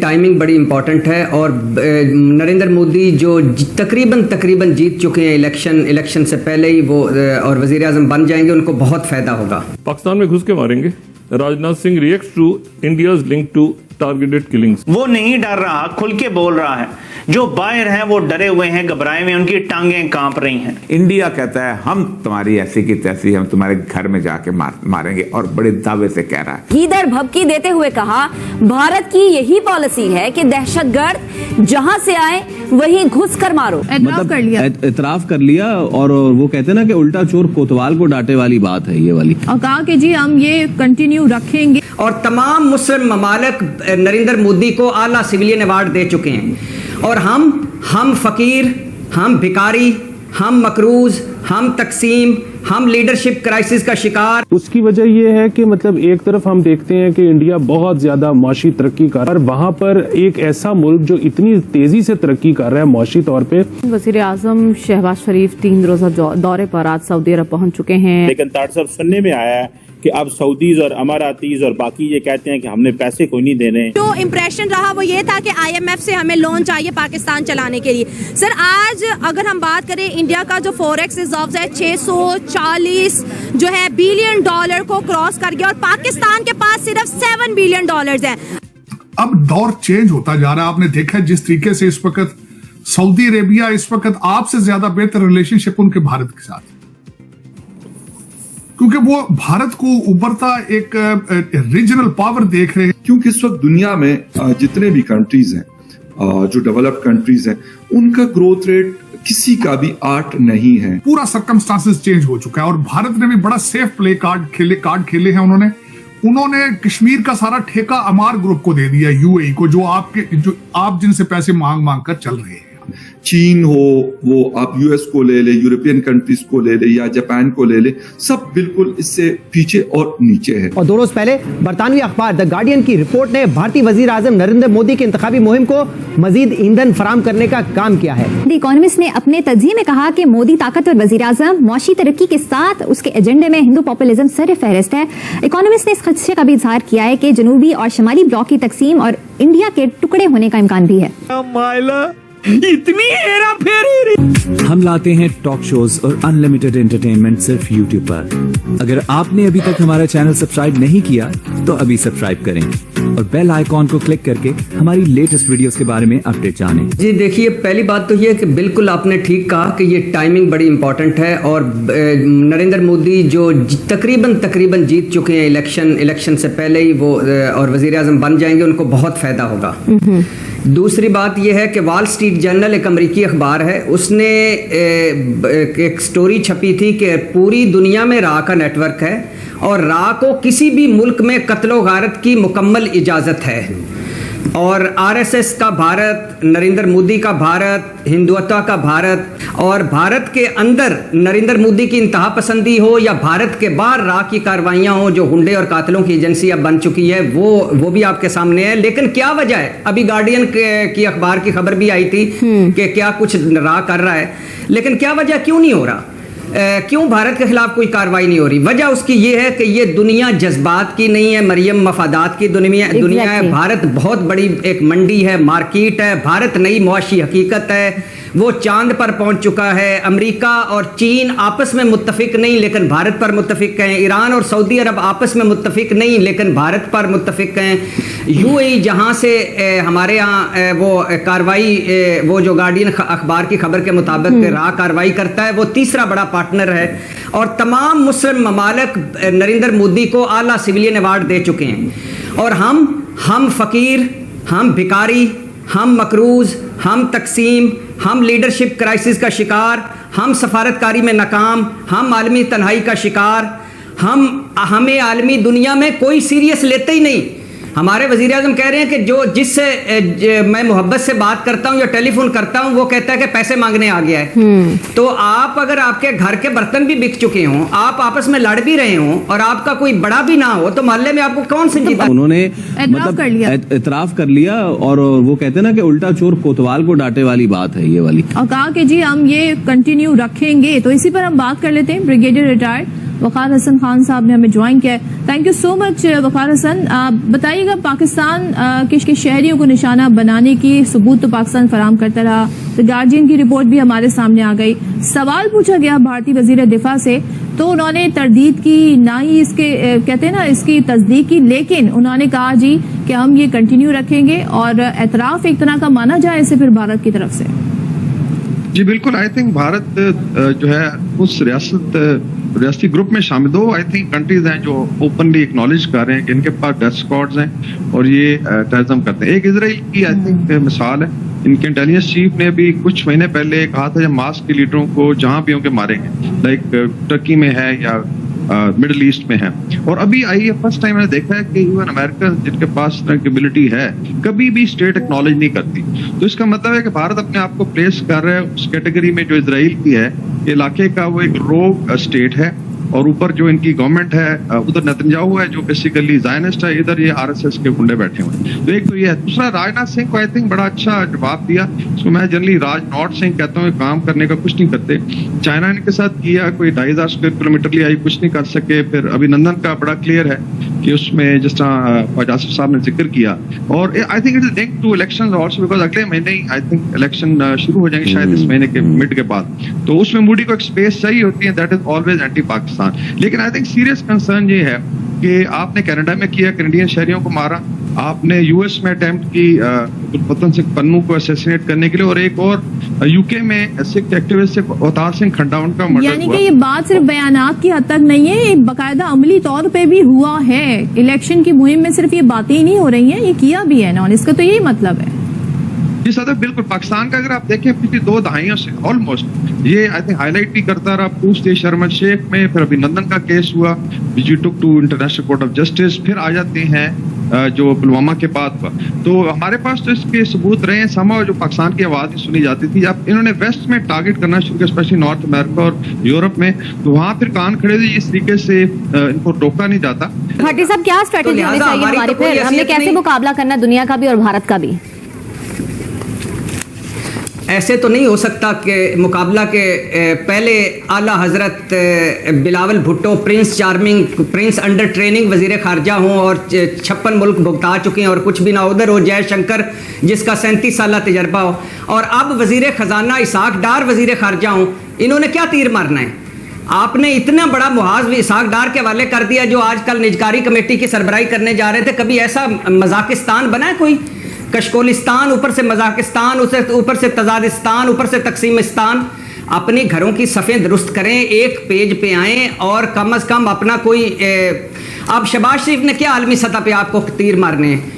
Timing बड़ी important है और नरेंद्र मोदी जो तकरीबन जीत चुके हैं इलेक्शन से पहले ही वो और वजीर आजम बन जाएंगे, उनको बहुत फायदा होगा। पाकिस्तान में घुस के मारेंगे। Rajnath Singh reacts to India's link to targeted killings. वो नहीं डर रहा, खुल के बोल रहा है। जो बाहर हैं वो डरे हुए हैं, घबराए हुए हैं, उनकी टांगें कांप रही हैं। इंडिया कहता है हम तुम्हारी ऐसी की तैसी, हम तुम्हारे घर में जाके मारेंगे, और बड़े दावे से कह रहा है। इधर भभकी देते हुए कहा, भारत की यही पॉलिसी है कि दहशतगर्द जहां से आए वहीं घुस कर मारो। इतराफ कर लिया और वो कहते हैं ना कि उल्टा चोर कोतवाल को डांटे वाली बात है ये वाली, और कहा कि जी हम ये कंटिन्यू रखेंगे। और तमाम मुस्लिम ममालिक नरेंद्र मोदी को आला सिविलियन अवार्ड दे चुके हैं, और हम फकीर, हम भिकारी, हम मकरूज, हम तकसीम, हम लीडरशिप क्राइसिस का शिकार। उसकी वजह ये है कि मतलब एक तरफ हम देखते हैं कि इंडिया बहुत ज्यादा मौशी तरक्की कर रहा है, और वहाँ पर एक ऐसा मुल्क जो इतनी तेजी से तरक्की कर रहा है मौशी तौर पे। वजीर आजम शहबाज शरीफ 3 रोजा दौरे पर आज सऊदी अरब पहुंच चुके हैं। लेकिन तार साहब सुनने में आया है कि अब सऊदीज और अमारातीज और बाकी ये कहते हैं कि हमने पैसे कोई नहीं देने। जो इम्प्रेशन रहा वो ये था कि IMF से हमें लोन चाहिए पाकिस्तान चलाने के लिए। सर आज अगर हम बात करें, इंडिया का जो फॉरेक्स रिजर्व्स है 640 जो है बिलियन डॉलर को क्रॉस कर गया, और पाकिस्तान के पास सिर्फ 7 बिलियन डॉलर्स हैं। अब दौर चेंज होता जा रहा है। आपने देखा जिस तरीके से इस वक्त सऊदी अरेबिया इस वक्त आपसे ज्यादा बेहतर रिलेशनशिप उनके भारत के साथ, क्योंकि वो भारत को उभरता एक रीजनल पावर देख रहे हैं। क्योंकि इस वक्त दुनिया में जितने भी कंट्रीज हैं, जो डेवलप्ड कंट्रीज हैं, उनका ग्रोथ रेट किसी का भी 8 नहीं है। पूरा सर्कमस्टांसेस चेंज हो चुका है, और भारत ने भी बड़ा सेफ प्ले कार्ड खेले हैं। उन्होंने कश्मीर का सारा ठेका अमार ग्रुप को दे दिया, UAE को, जो आप जिनसे पैसे मांग कर चल रहे हैं। चीन हो, वो आप US को ले ले, यूरोपियन कंट्रीज को ले ले, या जापान को ले ले, सब बिल्कुल इससे पीछे और नीचे है। और 2 रोज पहले बरतानवी अखबार द गार्डियन की रिपोर्ट ने भारतीय वजीर आजम नरेंद्र मोदी की इंतखाबी मुहिम को मजीद ईंधन फराम करने का काम किया है। द इकोनॉमिस्ट ने अपने तज्ज़िये में कहा कि मोदी ताकतवर वजीर आजम मौशी तरक्की के साथ उसके एजेंडे में हिंदू पॉपुलिज्म सर फहरिस्त है। इकोनॉमिस्ट ने इस खदशे का भी इजहार किया है कि जनूबी और शमाली ब्लॉक की तकसीम और इंडिया के टुकड़े होने का इम्कान भी है। इतनी हेरा फेरी। हम लाते हैं टॉक शोज और अनलिमिटेड एंटरटेनमेंट सिर्फ YouTube पर। अगर आपने अभी तक हमारा चैनल सब्सक्राइब नहीं किया तो अभी सब्सक्राइब करें और बेल आइकॉन को क्लिक करके हमारी लेटेस्ट वीडियोस के बारे में अपडेट जानें। जी देखिए, पहली बात तो ये कि बिल्कुल आपने ठीक कहा कि ये टाइमिंग बड़ी इंपॉर्टेंट है, और नरेंद्र मोदी जो तकरीबन जीत चुके हैं इलेक्शन से पहले ही वो और वजीर आजम बन जाएंगे, उनको बहुत फायदा होगा। दूसरी बात यह है कि वॉल स्ट्रीट जर्नल एक अमेरिकी अखबार है, उसने एक स्टोरी छपी थी कि पूरी दुनिया में रा का नेटवर्क है और रा को किसी भी मुल्क में कत्लो गारत की मुकम्मल इजाज़त है, और RSS का भारत, नरेंद्र मोदी का भारत, हिंदुत्व का भारत, और भारत के अंदर नरेंद्र मोदी की इंतहा पसंदी हो या भारत के बाहर रा की कार्रवाइयाँ हो जो गुंडे और कातिलों की एजेंसी अब बन चुकी है, वो भी आपके सामने है। लेकिन क्या वजह है? अभी गार्डियन की अखबार की खबर भी आई थी कि क्या कुछ रा कर रहा है, लेकिन क्या वजह, क्यों नहीं हो रहा? क्यों भारत के खिलाफ कोई कार्रवाई नहीं हो रही? वजह उसकी ये है कि ये दुनिया जज्बात की नहीं है, मरियम मफादात की दुनिया है। भारत बहुत बड़ी एक मंडी है, मार्केट है। भारत नई मुआशी हकीकत है, वो चांद पर पहुंच चुका है। अमेरिका और चीन आपस में मुत्तफिक नहीं लेकिन भारत पर मुत्तफिक हैं। ईरान और सऊदी अरब आपस में मुत्तफिक नहीं लेकिन भारत पर मुत्तफिक हैं। UAE जहां से हमारे यहाँ वो कार्रवाई, वो जो गार्डियन अखबार की खबर के मुताबिक राह कार्रवाई करता है, वो तीसरा बड़ा पार्टनर है। और तमाम मुस्लिम ममालिक नरेंद्र मोदी को आला सिविलियन अवार्ड दे चुके हैं, और हम फकीर, हम भिकारी, हम मकरूज, हम तकसीम, हम लीडरशिप क्राइसिस का शिकार, हम सफारतकारी में नाकाम, हम आलमी तन्हाई का शिकार, हमें आलमी दुनिया में कोई सीरियस लेते ही नहीं। हमारे वजीर आजम कह रहे हैं कि जिससे मैं मोहब्बत से बात करता हूं या टेलीफोन करता हूं वो कहता है कि पैसे मांगने आ गया है। तो आप अगर आपके घर के बर्तन भी बिक चुके हों, आप आपस में लड़ भी रहे हों और आपका कोई बड़ा भी ना हो, तो मोहल्ले में आपको कौन संजीदा? उन्होंने मतलब इतराफ कर लिया, और वो कहते हैं ना कि उल्टा चोर कोतवाल को डांटे वाली बात है ये वाली, और कहा कि जी हम ये कंटिन्यू रखेंगे। तो इसी पर हम बात कर लेते हैं। ब्रिगेडियर रिटायर्ड वकार हसन खान साहब ने हमें ज्वाइन किया है। थैंक यू सो मच वकार हसन। बताइएगा, पाकिस्तान के शहरियों को निशाना बनाने की सबूत तो पाकिस्तान फराहम करता रहा, द गार्जियन की रिपोर्ट भी हमारे सामने आ गई। सवाल पूछा गया भारतीय वजीर दिफा से, तो उन्होंने तरदीद की, ना ही इसके कहते हैं ना इसकी तस्दीक की, लेकिन उन्होंने कहा जी कि हम ये कंटिन्यू रखेंगे और एतराफ एक तरह का माना जाए इसे फिर भारत की तरफ से। जी बिल्कुल, आई थिंक भारत जो है उस रियासती ग्रुप में शामिल, दो आई थिंक कंट्रीज हैं जो ओपनली एक्नॉलेज कर रहे हैं कि इनके पास डेथ स्क्वाड्स हैं और ये टेररिज्म करते हैं। एक इजराइल की आई थिंक मिसाल है, इनके इंटेलिजेंस चीफ ने भी कुछ महीने पहले कहा था जब मास के लीडरों को जहां भी होंगे मारेंगे, लाइक टर्की में है या मिडिल ईस्ट में है। और अभी आई है फर्स्ट टाइम मैंने देखा है कि इवन अमेरिका जिनके पास इस तरह की एबिलिटी है कभी भी स्टेट एक्नॉलेज नहीं करती। तो इसका मतलब है कि भारत अपने आप को प्लेस कर रहा है उस कैटेगरी में जो इजराइल की है, इलाके का वो एक रोग स्टेट है, और ऊपर जो इनकी गवर्नमेंट है उधर नेतन्याहू है जो बेसिकली जायनिस्ट है, इधर ये आरएसएस के गुंडे बैठे हुए हैं। तो एक तो ये है। दूसरा, राजनाथ सिंह को आई थिंक बड़ा अच्छा जवाब दिया। इसको मैं जनरली राज नॉट सिंह कहता हूँ, काम करने का कुछ नहीं करते। चाइना इनके साथ किया, कोई 2500 स्क्वायर किलोमीटर लिया, कुछ नहीं कर सके। फिर अभिनंदन का बड़ा क्लियर है कि उसमें जिस तरह जासिफ साहब ने जिक्र किया, और I think it is linked to elections also, because अगले महीने ही आई थिंक इलेक्शन शुरू हो जाएंगे शायद इस महीने के मिड के बाद। तो उसमें मोदी को एक स्पेस चाहिए होती है, that is always anti Pakistan. लेकिन आई थिंक सीरियस कंसर्न ये है कि आपने कनाडा में किया, कैनेडियन शहरियों को मारा, आपने यूएस में अटेम्प्ट की गुरबचन सिंह पन्नू को असैसिनेट करने के लिए, और एक और यूके में सिख एक्टिविस्ट से अवतार सिंह खंडा उनका मर्डर हुआ। यानी कि ये बात सिर्फ बयानात की हद तक नहीं है, ये बाकायदा अमली तौर पे भी हुआ है। इलेक्शन की मुहिम में सिर्फ ये बातें ही नहीं हो रही हैं, ये किया भी है ना, इसका तो यही मतलब है। जी सदर, बिल्कुल। पाकिस्तान का अगर आप देखें पिछली 2 दहाइयों से ऑलमोस्ट ये आई थिंक हाईलाइट भी करता रहा। पूछ थे शर्मन शेख में, फिर अभिनंदन का केस हुआ, which took to international court of justice, फिर आ जाते हैं जो पुलवामा के बाद हुआ। तो हमारे पास तो इसके सबूत रहे हैं। समा जो पाकिस्तान की आवाज सुनी जाती थी, अब इन्होंने वेस्ट में टारगेट करना शुरू किया, स्पेशली नॉर्थ अमेरिका और यूरोप में, तो वहां फिर कान खड़े थे। इस तरीके से इनको रोका नहीं जाता। भाटी साहब, क्या स्ट्रेटेजी होनी चाहिए हमारी, फिर हमने कैसे मुकाबला करना दुनिया का भी और भारत का भी? ऐसे तो नहीं हो सकता कि मुकाबला के पहले आला हजरत Bilawal Bhutto Prince charming, Prince under training वजीर खारजा हों और 56 मुल्क भुगता चुके हैं और कुछ भी ना उधर हो। जयशंकर जिसका 37 साल तजर्बा हो, और अब वजीर खजाना इसहाक डार वजीर खारजा हों, इन्होंने क्या तीर मारना है? आपने इतना बड़ा मुहाज इसहाक डार के हवाले कर दिया जो आजकल निजकारी कमेटी की सरबराही करने जा रहे थे। कभी ऐसा मजाकिस्तान बना है कोई? कशकोलिस्तान, ऊपर से मजाकिस्तान, ऊपर से तजादिस्तान, ऊपर से तकसीमिस्तान। अपने घरों की सफ़ें दुरुस्त करें, एक पेज पे आएँ और कम अज़ कम अपना कोई अब शहबाज शरीफ ने क्या आलमी सतह पे आपको तीर मारने हैं?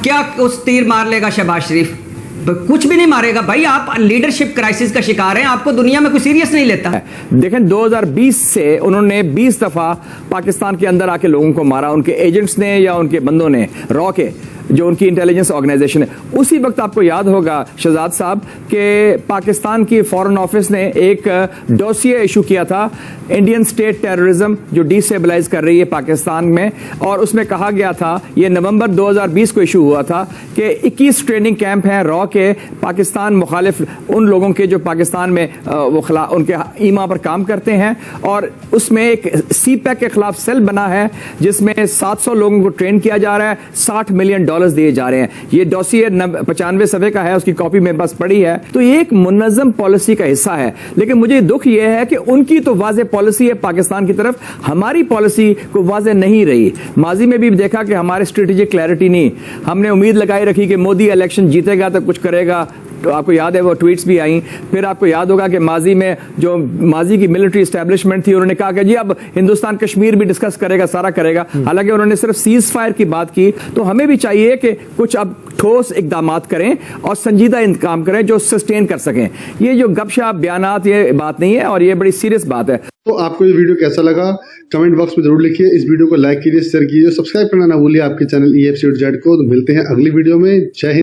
क्या उस तीर मार लेगा शहबाज शरीफ? कुछ भी नहीं मारेगा भाई। आप लीडरशिप क्राइसिस का शिकार हैं, आपको दुनिया में कोई सीरियस नहीं लेता है। देखें, 2020 से उन्होंने 20 दफा पाकिस्तान के अंदर आके लोगों को मारा, उनके एजेंट्स ने या उनके बंदों ने, रॉ के जो उनकी इंटेलिजेंस ऑर्गेनाइजेशन है। उसी वक्त आपको याद होगा शहजाद साहब कि पाकिस्तान की फॉरेन ऑफिस ने एक डोसिए इशू किया था, इंडियन स्टेट टेररिज्म जो डिस्टेबलाइज कर रही है पाकिस्तान में, और उसमें कहा गया था, ये नवंबर 2020 को इशू हुआ था, कि 21 ट्रेनिंग कैंप हैं रॉ के पाकिस्तान मुखालिफ उन लोगों के जो पाकिस्तान में वो उनके ईमा पर काम करते हैं, और उसमें एक सीपैक के खिलाफ सेल बना है जिसमें 700 लोगों को ट्रेन किया जा रहा है, $60 मिलियन दिए जा रहे हैं। ये डॉसिए 95 सफ़े का है, उसकी कॉपी मेरे पास पड़ी है। तो ये एक मुनज़्ज़म पॉलिसी का हिस्सा है। लेकिन मुझे दुख ये है कि उनकी तो वाज़ेह पॉलिसी है पाकिस्तान की तरफ, हमारी पॉलिसी को वाज़ेह नहीं रही। माजी में भी देखा कि हमारे स्ट्रेटेजिक क्लैरिटी नहीं, हमने उम्मीद लगाई रखी कि मोदी इलेक्शन जीतेगा तो कुछ करेगा, तो आपको याद है वो ट्वीट्स भी आई। फिर आपको याद होगा कि माजी में जो माजी की मिलिट्री एस्टेब्लिशमेंट थी, उन्होंने कहा कि जी अब हिंदुस्तान कश्मीर भी डिस्कस करेगा, सारा करेगा। हालांकि उन्होंने सिर्फ सीज फायर की बात की। तो हमें भी चाहिए कि कुछ अब ठोस इकदाम करें और संजीदा इंतकाम करें जो सस्टेन कर सकें। ये जो गपशप बयानात, ये बात नहीं है, और ये बड़ी सीरियस बात है। तो आपको ये वीडियो कैसा लगा कमेंट बॉक्स में जरूर लिखिए। इस वीडियो को लाइक कीजिए, शेयर कीजिए, सब्सक्राइब करना ना भूलिए आपके चैनल EFC.Z को। तो मिलते हैं अगली वीडियो में। जय हिंद।